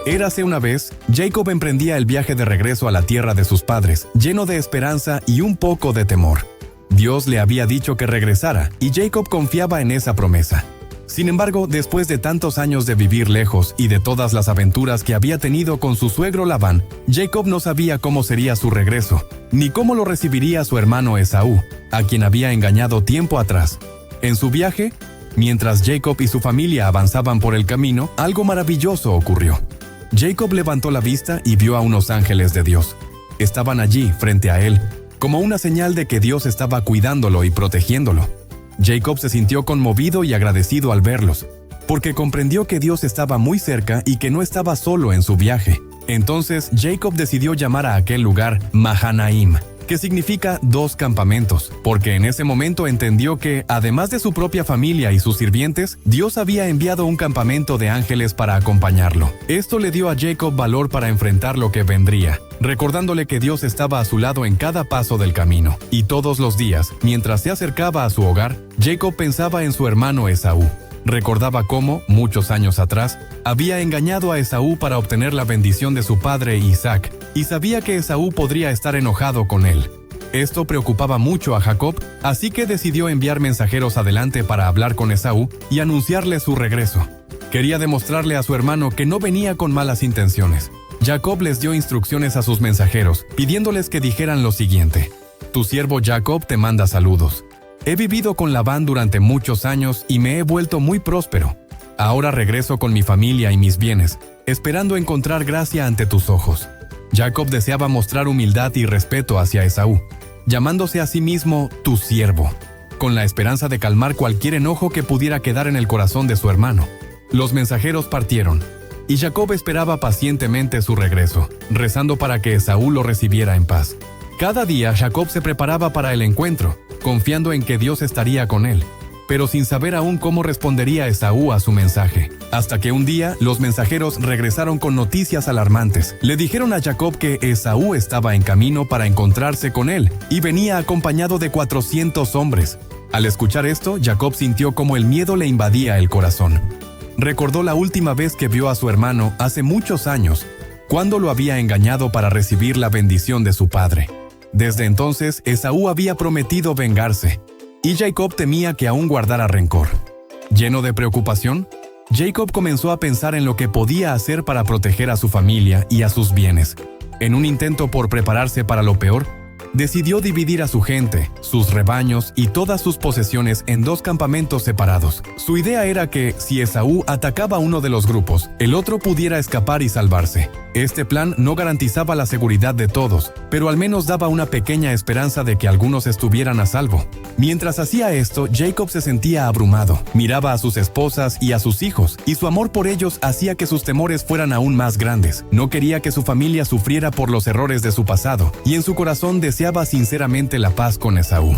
Érase una vez, Jacob emprendía el viaje de regreso a la tierra de sus padres, lleno de esperanza y un poco de temor. Dios le había dicho que regresara, y Jacob confiaba en esa promesa. Sin embargo, después de tantos años de vivir lejos y de todas las aventuras que había tenido con su suegro Labán, Jacob no sabía cómo sería su regreso, ni cómo lo recibiría su hermano Esaú, a quien había engañado tiempo atrás. En su viaje, mientras Jacob y su familia avanzaban por el camino, algo maravilloso ocurrió. Jacob levantó la vista y vio a unos ángeles de Dios. Estaban allí, frente a él, como una señal de que Dios estaba cuidándolo y protegiéndolo. Jacob se sintió conmovido y agradecido al verlos, porque comprendió que Dios estaba muy cerca y que no estaba solo en su viaje. Entonces Jacob decidió llamar a aquel lugar Mahanaim, que significa 2 campamentos, porque en ese momento entendió que, además de su propia familia y sus sirvientes, Dios había enviado un campamento de ángeles para acompañarlo. Esto le dio a Jacob valor para enfrentar lo que vendría, recordándole que Dios estaba a su lado en cada paso del camino. Y todos los días, mientras se acercaba a su hogar, Jacob pensaba en su hermano Esaú. Recordaba cómo, muchos años atrás, había engañado a Esaú para obtener la bendición de su padre Isaac, y sabía que Esaú podría estar enojado con él. Esto preocupaba mucho a Jacob, así que decidió enviar mensajeros adelante para hablar con Esaú y anunciarle su regreso. Quería demostrarle a su hermano que no venía con malas intenciones. Jacob les dio instrucciones a sus mensajeros, pidiéndoles que dijeran lo siguiente: «Tu siervo Jacob te manda saludos. He vivido con Labán durante muchos años y me he vuelto muy próspero. Ahora regreso con mi familia y mis bienes, esperando encontrar gracia ante tus ojos». Jacob deseaba mostrar humildad y respeto hacia Esaú, llamándose a sí mismo tu siervo, con la esperanza de calmar cualquier enojo que pudiera quedar en el corazón de su hermano. Los mensajeros partieron, y Jacob esperaba pacientemente su regreso, rezando para que Esaú lo recibiera en paz. Cada día Jacob se preparaba para el encuentro, confiando en que Dios estaría con él, pero sin saber aún cómo respondería Esaú a su mensaje. Hasta que un día, los mensajeros regresaron con noticias alarmantes. Le dijeron a Jacob que Esaú estaba en camino para encontrarse con él, y venía acompañado de 400 hombres. Al escuchar esto, Jacob sintió como el miedo le invadía el corazón. Recordó la última vez que vio a su hermano hace muchos años, cuando lo había engañado para recibir la bendición de su padre. Desde entonces, Esaú había prometido vengarse, y Jacob temía que aún guardara rencor. Lleno de preocupación, Jacob comenzó a pensar en lo que podía hacer para proteger a su familia y a sus bienes. En un intento por prepararse para lo peor, decidió dividir a su gente, sus rebaños y todas sus posesiones en 2 campamentos separados. Su idea era que, si Esaú atacaba uno de los grupos, el otro pudiera escapar y salvarse. Este plan no garantizaba la seguridad de todos, pero al menos daba una pequeña esperanza de que algunos estuvieran a salvo. Mientras hacía esto, Jacob se sentía abrumado. Miraba a sus esposas y a sus hijos, y su amor por ellos hacía que sus temores fueran aún más grandes. No quería que su familia sufriera por los errores de su pasado, y en su corazón deseaba sinceramente la paz con Esaú.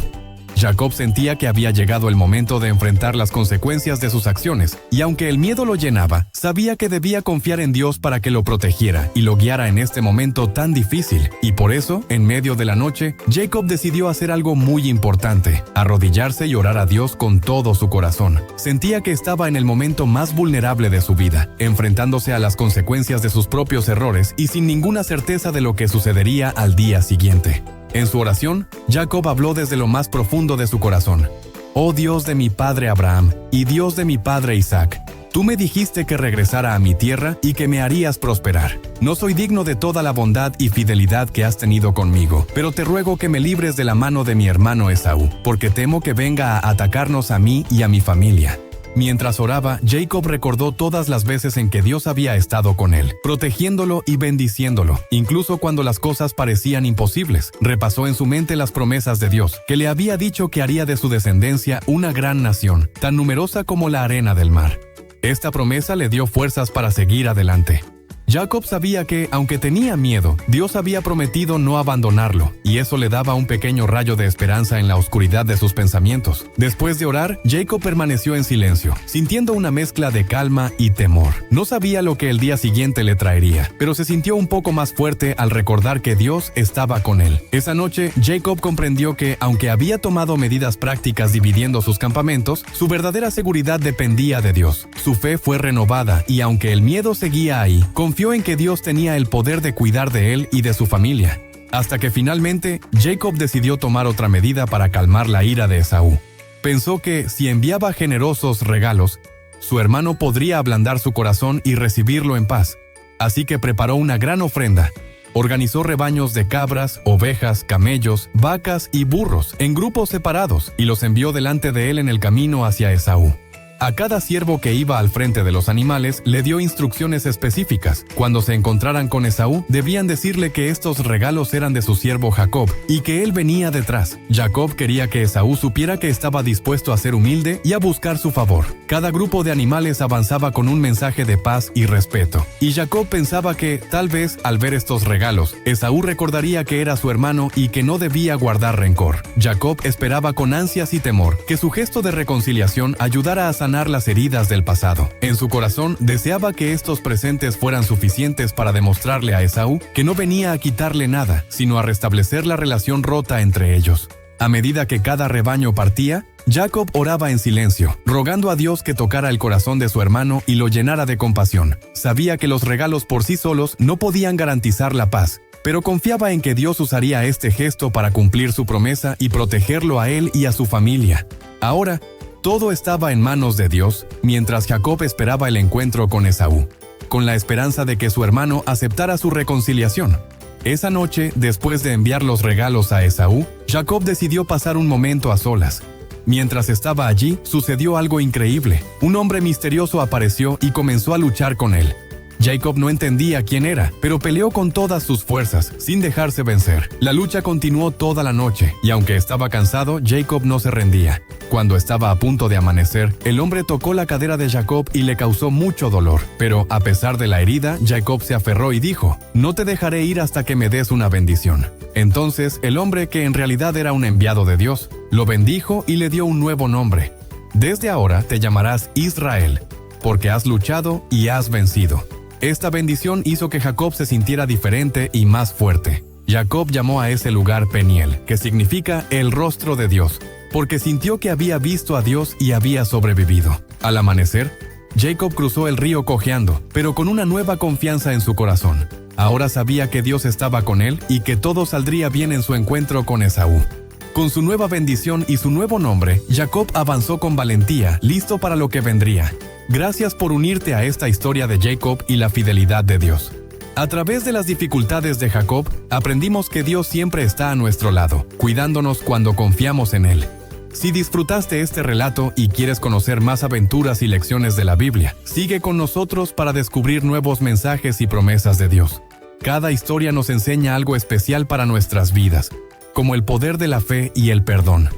Jacob sentía que había llegado el momento de enfrentar las consecuencias de sus acciones, y aunque el miedo lo llenaba, sabía que debía confiar en Dios para que lo protegiera y lo guiara en este momento tan difícil. Y por eso, en medio de la noche, Jacob decidió hacer algo muy importante: arrodillarse y orar a Dios con todo su corazón. Sentía que estaba en el momento más vulnerable de su vida, enfrentándose a las consecuencias de sus propios errores y sin ninguna certeza de lo que sucedería al día siguiente. En su oración, Jacob habló desde lo más profundo de su corazón. «Oh Dios de mi padre Abraham y Dios de mi padre Isaac, tú me dijiste que regresara a mi tierra y que me harías prosperar. No soy digno de toda la bondad y fidelidad que has tenido conmigo, pero te ruego que me libres de la mano de mi hermano Esaú, porque temo que venga a atacarnos a mí y a mi familia». Mientras oraba, Jacob recordó todas las veces en que Dios había estado con él, protegiéndolo y bendiciéndolo, incluso cuando las cosas parecían imposibles. Repasó en su mente las promesas de Dios, que le había dicho que haría de su descendencia una gran nación, tan numerosa como la arena del mar. Esta promesa le dio fuerzas para seguir adelante. Jacob sabía que, aunque tenía miedo, Dios había prometido no abandonarlo, y eso le daba un pequeño rayo de esperanza en la oscuridad de sus pensamientos. Después de orar, Jacob permaneció en silencio, sintiendo una mezcla de calma y temor. No sabía lo que el día siguiente le traería, pero se sintió un poco más fuerte al recordar que Dios estaba con él. Esa noche, Jacob comprendió que, aunque había tomado medidas prácticas dividiendo sus campamentos, su verdadera seguridad dependía de Dios. Su fe fue renovada, y aunque el miedo seguía ahí, confió confió en que Dios tenía el poder de cuidar de él y de su familia, hasta que finalmente Jacob decidió tomar otra medida para calmar la ira de Esaú. Pensó que si enviaba generosos regalos, su hermano podría ablandar su corazón y recibirlo en paz. Así que preparó una gran ofrenda. Organizó rebaños de cabras, ovejas, camellos, vacas y burros en grupos separados y los envió delante de él en el camino hacia Esaú. A cada siervo que iba al frente de los animales le dio instrucciones específicas. Cuando se encontraran con Esaú, debían decirle que estos regalos eran de su siervo Jacob y que él venía detrás. Jacob quería que Esaú supiera que estaba dispuesto a ser humilde y a buscar su favor. Cada grupo de animales avanzaba con un mensaje de paz y respeto. Y Jacob pensaba que, tal vez, al ver estos regalos, Esaú recordaría que era su hermano y que no debía guardar rencor. Jacob esperaba con ansias y temor que su gesto de reconciliación ayudara a sanar las heridas del pasado. En su corazón deseaba que estos presentes fueran suficientes para demostrarle a Esaú que no venía a quitarle nada, sino a restablecer la relación rota entre ellos. A medida que cada rebaño partía, Jacob oraba en silencio, rogando a Dios que tocara el corazón de su hermano y lo llenara de compasión. Sabía que los regalos por sí solos no podían garantizar la paz, pero confiaba en que Dios usaría este gesto para cumplir su promesa y protegerlo a él y a su familia. Ahora, todo estaba en manos de Dios, mientras Jacob esperaba el encuentro con Esaú, con la esperanza de que su hermano aceptara su reconciliación. Esa noche, después de enviar los regalos a Esaú, Jacob decidió pasar un momento a solas. Mientras estaba allí, sucedió algo increíble. Un hombre misterioso apareció y comenzó a luchar con él. Jacob no entendía quién era, pero peleó con todas sus fuerzas, sin dejarse vencer. La lucha continuó toda la noche, y aunque estaba cansado, Jacob no se rendía. Cuando estaba a punto de amanecer, el hombre tocó la cadera de Jacob y le causó mucho dolor. Pero, a pesar de la herida, Jacob se aferró y dijo: «No te dejaré ir hasta que me des una bendición». Entonces, el hombre, que en realidad era un enviado de Dios, lo bendijo y le dio un nuevo nombre. «Desde ahora te llamarás Israel, porque has luchado y has vencido». Esta bendición hizo que Jacob se sintiera diferente y más fuerte. Jacob llamó a ese lugar Peniel, que significa el rostro de Dios, porque sintió que había visto a Dios y había sobrevivido. Al amanecer, Jacob cruzó el río cojeando, pero con una nueva confianza en su corazón. Ahora sabía que Dios estaba con él y que todo saldría bien en su encuentro con Esaú. Con su nueva bendición y su nuevo nombre, Jacob avanzó con valentía, listo para lo que vendría. Gracias por unirte a esta historia de Jacob y la fidelidad de Dios. A través de las dificultades de Jacob, aprendimos que Dios siempre está a nuestro lado, cuidándonos cuando confiamos en Él. Si disfrutaste este relato y quieres conocer más aventuras y lecciones de la Biblia, sigue con nosotros para descubrir nuevos mensajes y promesas de Dios. Cada historia nos enseña algo especial para nuestras vidas, como el poder de la fe y el perdón.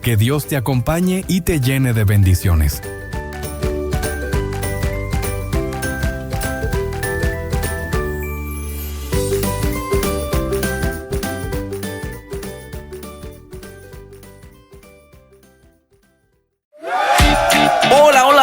Que Dios te acompañe y te llene de bendiciones.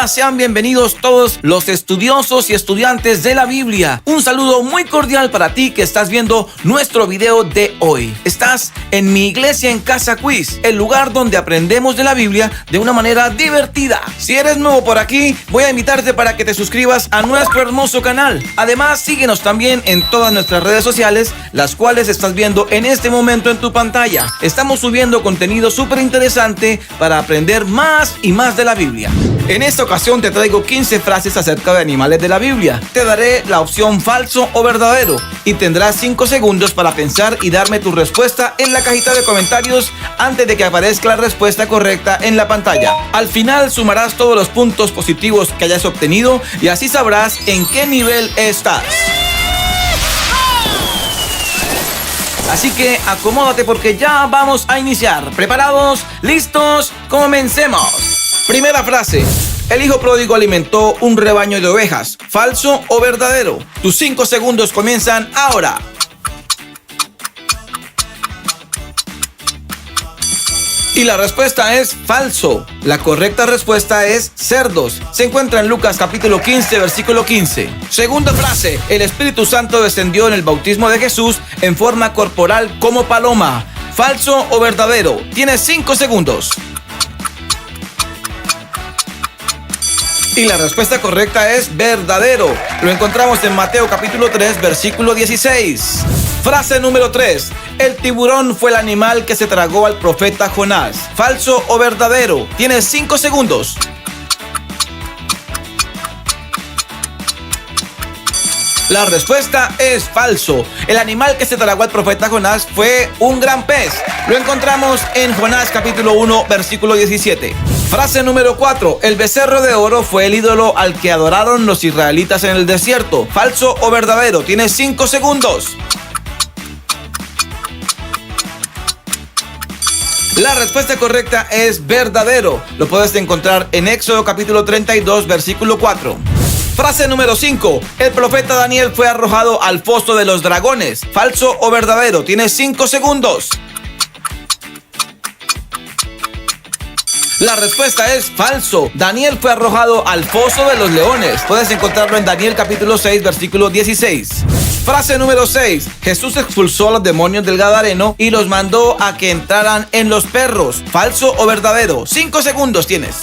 Sean bienvenidos todos los estudiosos y estudiantes de la Biblia. Un saludo muy cordial para ti que estás viendo nuestro video de hoy. Estás en Mi Iglesia en Casa Quiz, el lugar donde aprendemos de la Biblia de una manera divertida. Si eres nuevo por aquí, voy a invitarte para que te suscribas a nuestro hermoso canal. Además, síguenos también en todas nuestras redes sociales, las cuales estás viendo en este momento en tu pantalla. Estamos subiendo contenido súper interesante para aprender más y más de la Biblia. En esta ocasión te traigo 15 frases acerca de animales de la Biblia. Te daré la opción falso o verdadero y tendrás 5 segundos para pensar y darme tu respuesta en la cajita de comentarios antes de que aparezca la respuesta correcta en la pantalla. Al final sumarás todos los puntos positivos que hayas obtenido y así sabrás en qué nivel estás. Así que acomódate porque ya vamos a iniciar. ¿Preparados? ¿Listos? ¡Comencemos! Primera frase. El hijo pródigo alimentó un rebaño de ovejas. ¿Falso o verdadero? Tus 5 segundos comienzan ahora. Y la respuesta es falso. La correcta respuesta es cerdos. Se encuentra en Lucas capítulo 15, versículo 15. Segunda frase. El Espíritu Santo descendió en el bautismo de Jesús en forma corporal como paloma. ¿Falso o verdadero? Tienes 5 segundos. Y la respuesta correcta es verdadero. Lo encontramos en Mateo capítulo 3, versículo 16. Frase número 3. El tiburón fue el animal que se tragó al profeta Jonás. ¿Falso o verdadero? Tienes 5 segundos. La respuesta es falso. El animal que se tragó al profeta Jonás fue un gran pez. Lo encontramos en Jonás capítulo 1, versículo 17. Frase número 4. El becerro de oro fue el ídolo al que adoraron los israelitas en el desierto. ¿Falso o verdadero? Tienes 5 segundos. La respuesta correcta es verdadero. Lo puedes encontrar en Éxodo capítulo 32, versículo 4. Frase número 5. El profeta Daniel fue arrojado al foso de los dragones. ¿Falso o verdadero? Tienes 5 segundos. La respuesta es falso. Daniel fue arrojado al foso de los leones. Puedes encontrarlo en Daniel capítulo 6, versículo 16. Frase número 6. Jesús expulsó a los demonios del Gadareno y los mandó a que entraran en los perros. ¿Falso o verdadero? 5 segundos tienes.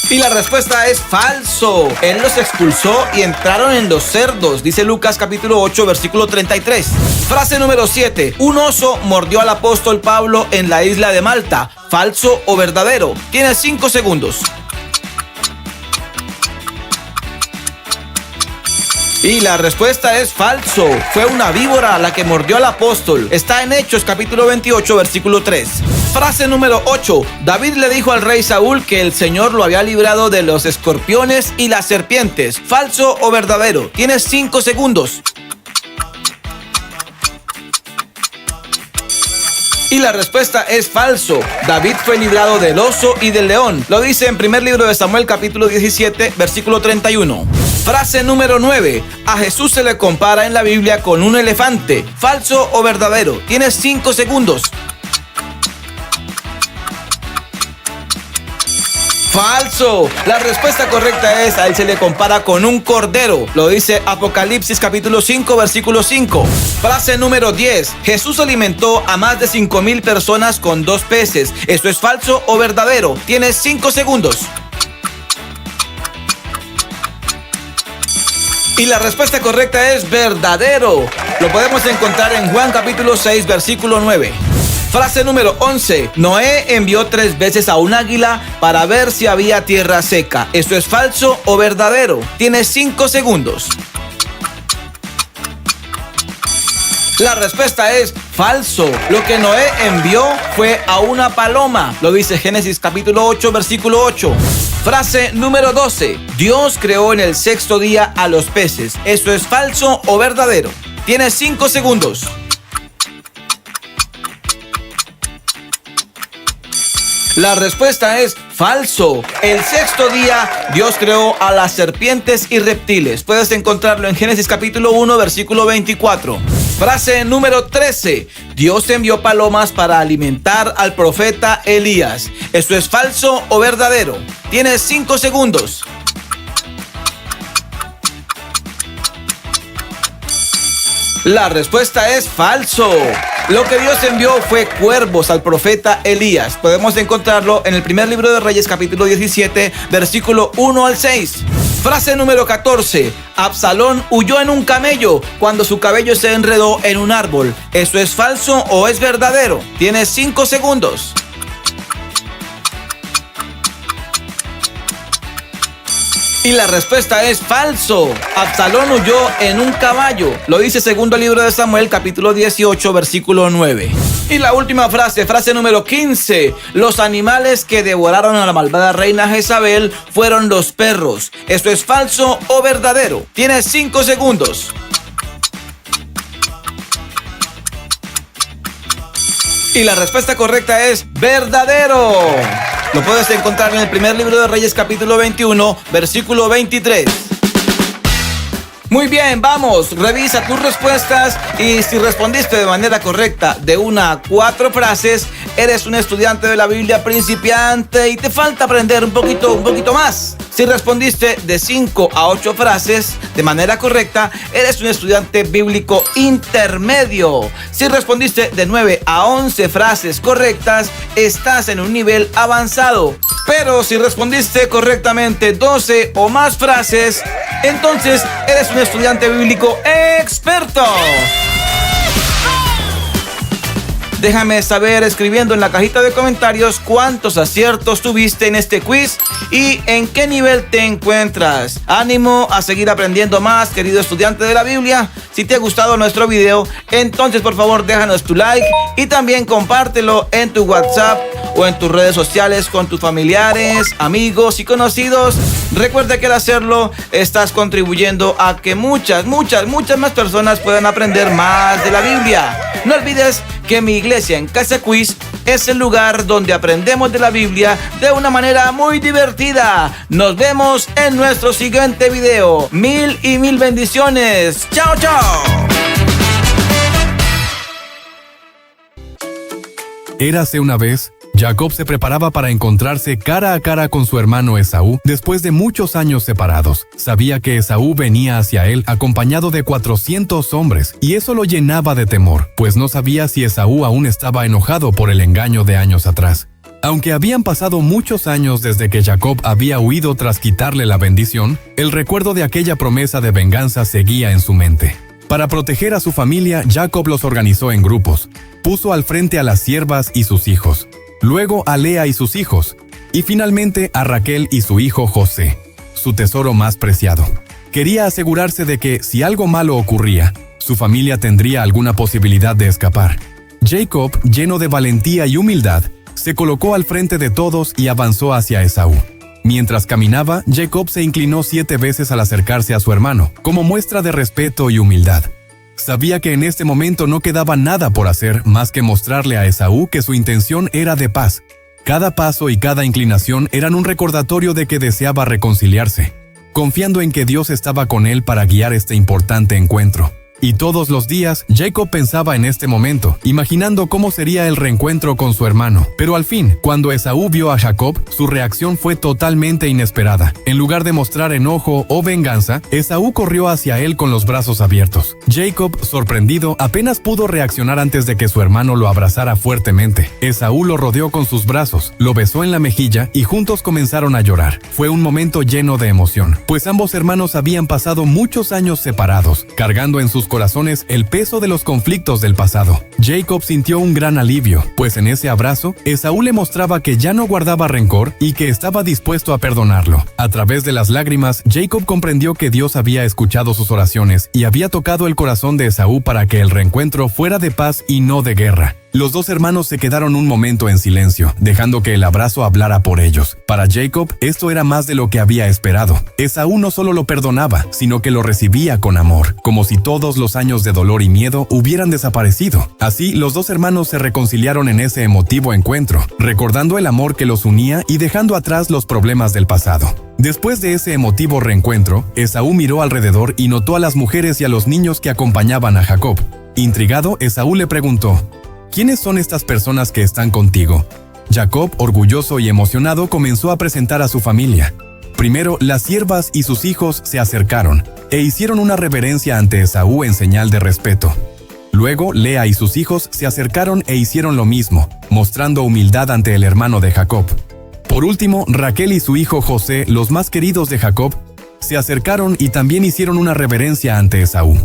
Y la respuesta es falso. Él los expulsó y entraron en los cerdos, dice Lucas capítulo 8, versículo 33. Frase número 7. Un oso mordió al apóstol Pablo en la isla de Malta. ¿Falso o verdadero? Tienes 5 segundos. Y la respuesta es falso. Fue una víbora la que mordió al apóstol. Está en Hechos capítulo 28, versículo 3. Frase número 8. David le dijo al rey Saúl que el Señor lo había librado de los escorpiones y las serpientes. ¿Falso o verdadero? Tienes 5 segundos. Y la respuesta es falso. David fue librado del oso y del león. Lo dice en primer libro de Samuel capítulo 17, versículo 31. Frase número 9. A Jesús se le compara en la Biblia con un elefante. ¿Falso o verdadero? Tienes 5 segundos. Falso. La respuesta correcta es: a él se le compara con un cordero. Lo dice Apocalipsis capítulo 5, versículo 5. Frase número 10. Jesús alimentó a más de 5,000 personas con 2 peces. ¿Eso es falso o verdadero? Tienes 5 segundos. Y la respuesta correcta es verdadero. Lo podemos encontrar en Juan capítulo 6, versículo 9. Frase número 11. Noé envió 3 veces a un águila para ver si había tierra seca. ¿Esto es falso o verdadero? Tienes 5 segundos. La respuesta es falso. Lo que Noé envió fue a una paloma. Lo dice Génesis capítulo 8, versículo 8. Frase número 12. Dios creó en el 6º día a los peces. ¿Esto es falso o verdadero? Tienes 5 segundos. La respuesta es falso. El 6º día Dios creó a las serpientes y reptiles. Puedes encontrarlo en Génesis capítulo 1, versículo 24. Frase número 13. Dios envió palomas para alimentar al profeta Elías. ¿Esto es falso o verdadero? Tienes 5 segundos. La respuesta es falso. Lo que Dios envió fue cuervos al profeta Elías. Podemos encontrarlo en el primer libro de Reyes capítulo 17, versículo 1 al 6. Frase número 14. Absalón huyó en un camello cuando su cabello se enredó en un árbol. ¿Eso es falso o es verdadero? Tienes 5 segundos. Y la respuesta es falso. Absalón huyó en un caballo. Lo dice segundo libro de Samuel, capítulo 18, versículo 9. Y la última frase, frase número 15. Los animales que devoraron a la malvada reina Jezabel fueron los perros. ¿Esto es falso o verdadero? Tienes 5 segundos. Y la respuesta correcta es verdadero. Lo puedes encontrar en el primer libro de Reyes capítulo 21, versículo 23. Muy bien, vamos, revisa tus respuestas y si respondiste de manera correcta de 1 a 4 frases, eres un estudiante de la Biblia principiante y te falta aprender un poquito más. Si respondiste de 5 a 8 frases de manera correcta, eres un estudiante bíblico intermedio. Si respondiste de 9 a 11 frases correctas, estás en un nivel avanzado. Pero si respondiste correctamente 12 o más frases, entonces eres un estudiante bíblico experto. Déjame saber escribiendo en la cajita de comentarios cuántos aciertos tuviste en este quiz y en qué nivel te encuentras. Ánimo a seguir aprendiendo más, querido estudiante de la Biblia. Si te ha gustado nuestro video, entonces por favor déjanos tu like y también compártelo en tu WhatsApp o en tus redes sociales con tus familiares, amigos y conocidos. Recuerda que al hacerlo estás contribuyendo a que muchas más personas puedan aprender más de la Biblia. No olvides que mi iglesia en Casa Quiz es el lugar donde aprendemos de la Biblia de una manera muy divertida. Nos vemos en nuestro siguiente video. Mil y mil bendiciones. ¡Chao, chao! Érase una vez, Jacob se preparaba para encontrarse cara a cara con su hermano Esaú después de muchos años separados. Sabía que Esaú venía hacia él acompañado de 400 hombres, y eso lo llenaba de temor, pues no sabía si Esaú aún estaba enojado por el engaño de años atrás. Aunque habían pasado muchos años desde que Jacob había huido tras quitarle la bendición, el recuerdo de aquella promesa de venganza seguía en su mente. Para proteger a su familia, Jacob los organizó en grupos. Puso al frente a las siervas y sus hijos, luego a Lea y sus hijos, y finalmente a Raquel y su hijo José, su tesoro más preciado. Quería asegurarse de que, si algo malo ocurría, su familia tendría alguna posibilidad de escapar. Jacob, lleno de valentía y humildad, se colocó al frente de todos y avanzó hacia Esaú. Mientras caminaba, Jacob se inclinó 7 veces al acercarse a su hermano, como muestra de respeto y humildad. Sabía que en este momento no quedaba nada por hacer más que mostrarle a Esaú que su intención era de paz. Cada paso y cada inclinación eran un recordatorio de que deseaba reconciliarse, confiando en que Dios estaba con él para guiar este importante encuentro. Y todos los días, Jacob pensaba en este momento, imaginando cómo sería el reencuentro con su hermano. Pero al fin, cuando Esaú vio a Jacob, su reacción fue totalmente inesperada. En lugar de mostrar enojo o venganza, Esaú corrió hacia él con los brazos abiertos. Jacob, sorprendido, apenas pudo reaccionar antes de que su hermano lo abrazara fuertemente. Esaú lo rodeó con sus brazos, lo besó en la mejilla y juntos comenzaron a llorar. Fue un momento lleno de emoción, pues ambos hermanos habían pasado muchos años separados, cargando en sus corazones el peso de los conflictos del pasado. Jacob sintió un gran alivio, pues en ese abrazo, Esaú le mostraba que ya no guardaba rencor y que estaba dispuesto a perdonarlo. A través de las lágrimas, Jacob comprendió que Dios había escuchado sus oraciones y había tocado el corazón de Esaú para que el reencuentro fuera de paz y no de guerra. Los dos hermanos se quedaron un momento en silencio, dejando que el abrazo hablara por ellos. Para Jacob, esto era más de lo que había esperado. Esaú no solo lo perdonaba, sino que lo recibía con amor, como si todos los años de dolor y miedo hubieran desaparecido. Así, los dos hermanos se reconciliaron en ese emotivo encuentro, recordando el amor que los unía y dejando atrás los problemas del pasado. Después de ese emotivo reencuentro, Esaú miró alrededor y notó a las mujeres y a los niños que acompañaban a Jacob. Intrigado, Esaú le preguntó: ¿quiénes son estas personas que están contigo? Jacob, orgulloso y emocionado, comenzó a presentar a su familia. Primero, las siervas y sus hijos se acercaron e hicieron una reverencia ante Esaú en señal de respeto. Luego, Lea y sus hijos se acercaron e hicieron lo mismo, mostrando humildad ante el hermano de Jacob. Por último, Raquel y su hijo José, los más queridos de Jacob, se acercaron y también hicieron una reverencia ante Esaú.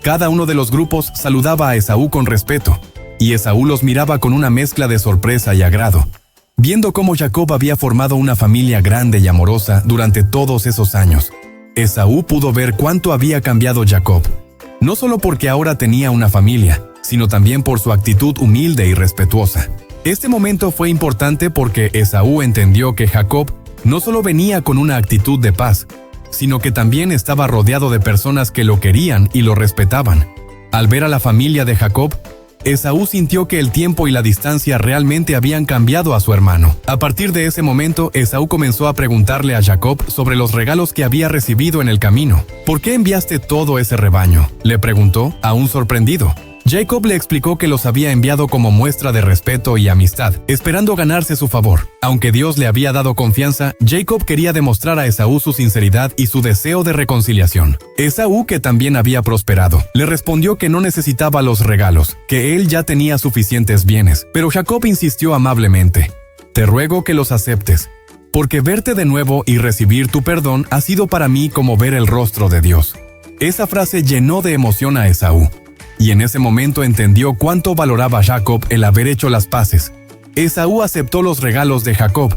Cada uno de los grupos saludaba a Esaú con respeto, y Esaú los miraba con una mezcla de sorpresa y agrado, viendo cómo Jacob había formado una familia grande y amorosa durante todos esos años. Esaú pudo ver cuánto había cambiado Jacob, no solo porque ahora tenía una familia, sino también por su actitud humilde y respetuosa. Este momento fue importante porque Esaú entendió que Jacob no solo venía con una actitud de paz, sino que también estaba rodeado de personas que lo querían y lo respetaban. Al ver a la familia de Jacob, Esaú sintió que el tiempo y la distancia realmente habían cambiado a su hermano. A partir de ese momento, Esaú comenzó a preguntarle a Jacob sobre los regalos que había recibido en el camino. ¿Por qué enviaste todo ese rebaño?, le preguntó, aún sorprendido. Jacob le explicó que los había enviado como muestra de respeto y amistad, esperando ganarse su favor. Aunque Dios le había dado confianza, Jacob quería demostrar a Esaú su sinceridad y su deseo de reconciliación. Esaú, que también había prosperado, le respondió que no necesitaba los regalos, que él ya tenía suficientes bienes, pero Jacob insistió amablemente: «Te ruego que los aceptes, porque verte de nuevo y recibir tu perdón ha sido para mí como ver el rostro de Dios». Esa frase llenó de emoción a Esaú, y en ese momento entendió cuánto valoraba Jacob el haber hecho las paces. Esaú aceptó los regalos de Jacob,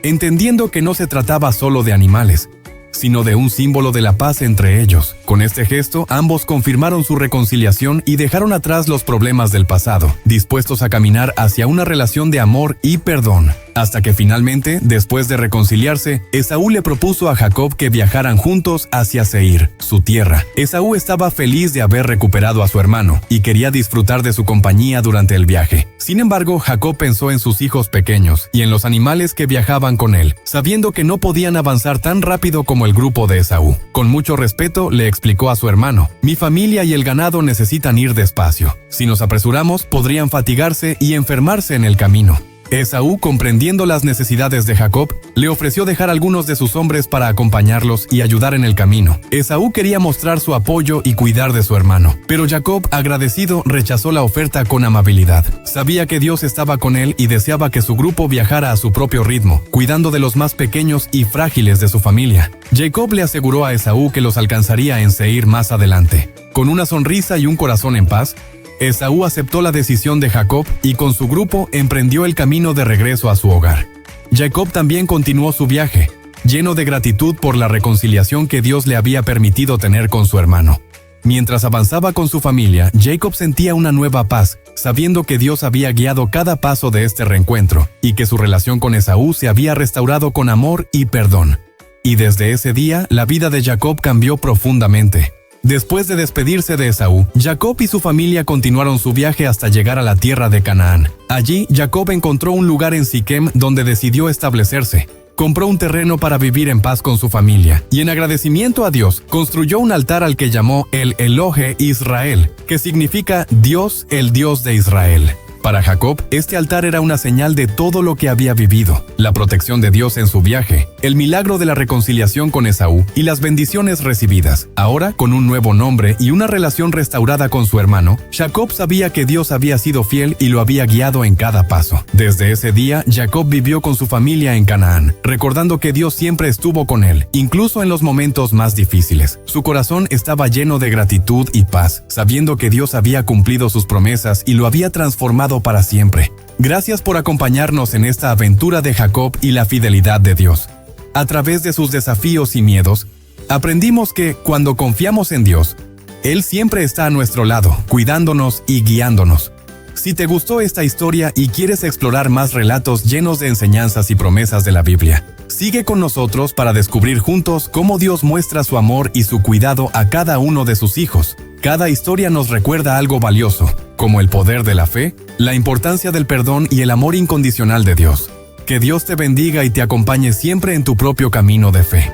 entendiendo que no se trataba solo de animales, sino de un símbolo de la paz entre ellos. Con este gesto, ambos confirmaron su reconciliación y dejaron atrás los problemas del pasado, dispuestos a caminar hacia una relación de amor y perdón. Hasta que finalmente, después de reconciliarse, Esaú le propuso a Jacob que viajaran juntos hacia Seir, su tierra. Esaú estaba feliz de haber recuperado a su hermano y quería disfrutar de su compañía durante el viaje. Sin embargo, Jacob pensó en sus hijos pequeños y en los animales que viajaban con él, sabiendo que no podían avanzar tan rápido como el grupo de Esaú. Con mucho respeto, le explicó a su hermano: «Mi familia y el ganado necesitan ir despacio. Si nos apresuramos, podrían fatigarse y enfermarse en el camino». Esaú, comprendiendo las necesidades de Jacob, le ofreció dejar algunos de sus hombres para acompañarlos y ayudar en el camino. Esaú quería mostrar su apoyo y cuidar de su hermano, pero Jacob, agradecido, rechazó la oferta con amabilidad. Sabía que Dios estaba con él y deseaba que su grupo viajara a su propio ritmo, cuidando de los más pequeños y frágiles de su familia. Jacob le aseguró a Esaú que los alcanzaría en Seir más adelante. Con una sonrisa y un corazón en paz, Esaú aceptó la decisión de Jacob y con su grupo emprendió el camino de regreso a su hogar. Jacob también continuó su viaje, lleno de gratitud por la reconciliación que Dios le había permitido tener con su hermano. Mientras avanzaba con su familia, Jacob sentía una nueva paz, sabiendo que Dios había guiado cada paso de este reencuentro y que su relación con Esaú se había restaurado con amor y perdón. Y desde ese día, la vida de Jacob cambió profundamente. Después de despedirse de Esaú, Jacob y su familia continuaron su viaje hasta llegar a la tierra de Canaán. Allí, Jacob encontró un lugar en Siquem donde decidió establecerse. Compró un terreno para vivir en paz con su familia y en agradecimiento a Dios, construyó un altar al que llamó el Elohe Israel, que significa Dios, el Dios de Israel. Para Jacob, este altar era una señal de todo lo que había vivido, la protección de Dios en su viaje, el milagro de la reconciliación con Esaú y las bendiciones recibidas. Ahora, con un nuevo nombre y una relación restaurada con su hermano, Jacob sabía que Dios había sido fiel y lo había guiado en cada paso. Desde ese día, Jacob vivió con su familia en Canaán, recordando que Dios siempre estuvo con él, incluso en los momentos más difíciles. Su corazón estaba lleno de gratitud y paz, sabiendo que Dios había cumplido sus promesas y lo había transformado para siempre. Gracias por acompañarnos en esta aventura de Jacob y la fidelidad de Dios. A través de sus desafíos y miedos, aprendimos que cuando confiamos en Dios, Él siempre está a nuestro lado, cuidándonos y guiándonos. Si te gustó esta historia y quieres explorar más relatos llenos de enseñanzas y promesas de la Biblia, sigue con nosotros para descubrir juntos cómo Dios muestra su amor y su cuidado a cada uno de sus hijos. Cada historia nos recuerda algo valioso, como el poder de la fe, la importancia del perdón y el amor incondicional de Dios. Que Dios te bendiga y te acompañe siempre en tu propio camino de fe.